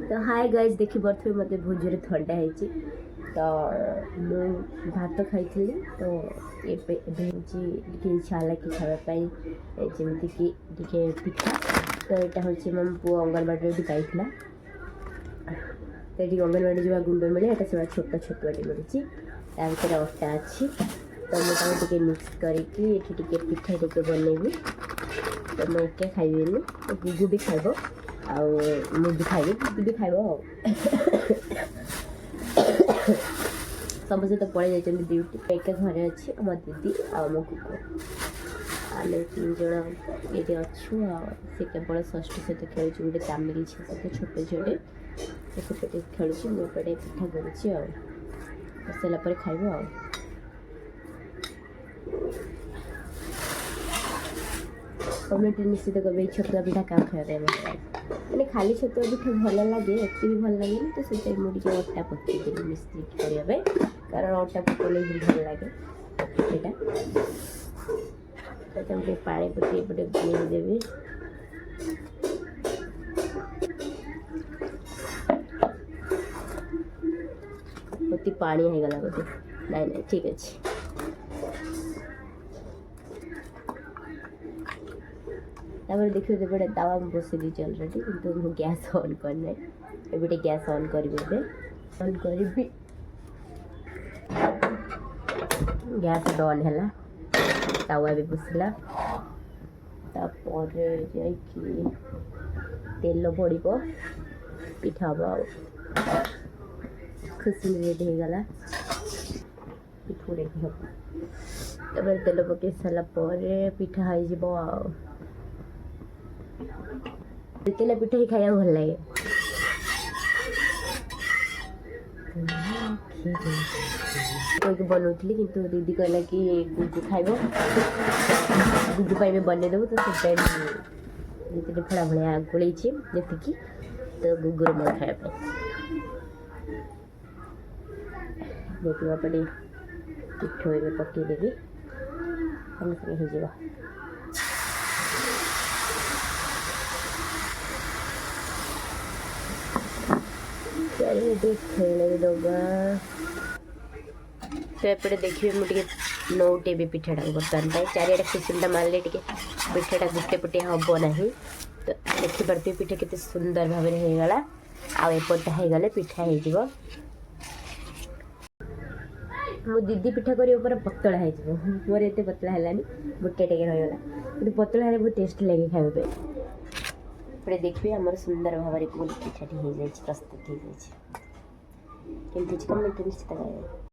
तो hi guys देखी पड़े मत बहुत जोर ठंडा है तो मु भात खाई तो इच्छा है कि खावाई जमीक कि पिठा तो यहाँ हूँ मो पु अंगनवाड़ी भी पाई तो ये अंगनवाड़ी जो गुंड मिले यहाँ से छोट छतुआटी मिली भर अटा अच्छी तो मुझे मिक्स करके पिठा टे बनैबी तो मैं एके खाइबी तो गुगु भी खाइब मुझे खाइबी गुगु भी खाइब समझे तो पड़े जाइए ड्यूटी एक घरे अच्छी मो दीदी आ मो कुकुर आम 3 जन ये अच्छु सी केवल षष्ठी सहित खेल गोटे तामिल झील सहित छोट झील से खेलुची मुझे पिठा करुच्ची बसला खाइब कमेंट निश्चित करें छतुआ पिठा क्या खाया मैंने खाली छतुआ पिठा भल लगे एत भी भल लगे तो से मुझे अटा पकईदेवी मिस्त्रीक करने कारण अटा पकड़े भी भल लगे ये पानी पकई पटे देवी अति पानी होगला बोधे नाई नाई ठीक अच्छे देखिए जो तावा बसई दी अलरेडी कितु गैस ऑन करना ये गैस ऑन करी ऑन करी गैस डन है तावा भी बसला तेल पड़ पिठा हम खुशी रेडी होगला पिठू रेडी हम तेल पकई सारापर पिठा हो तेल पिठा ही खाया भल लगे बनौली कि दीदी कहला कि गुगु खाइब गुगु पाई बनईदेव तो जितने फड़ा भाया गोल जी तो गुगुर मन खायापे देखा पड़े पिठ पकईदेवी संगे संगे हो खेल दबा तो एपटे देखिए मुझे नौटे भी पिठाटा बर्तमान चारिटा खुशुलटा मारे टे पिठाटा गोटे पटे हम ना तो देखिपे पिठा के सुंदर भाव में होगला आएपटा होगले पिठा हो मो दीदी पिठा कर पतला हो मोर एत पतला है गोटे टे रहीगला कि पतला है बहुत टेस्ट लगे खाइबे पे देखिए आम सुंदर भाव में पिठाटी हो जाए प्रस्तुत हो जाए कमेंट निश्चित करें।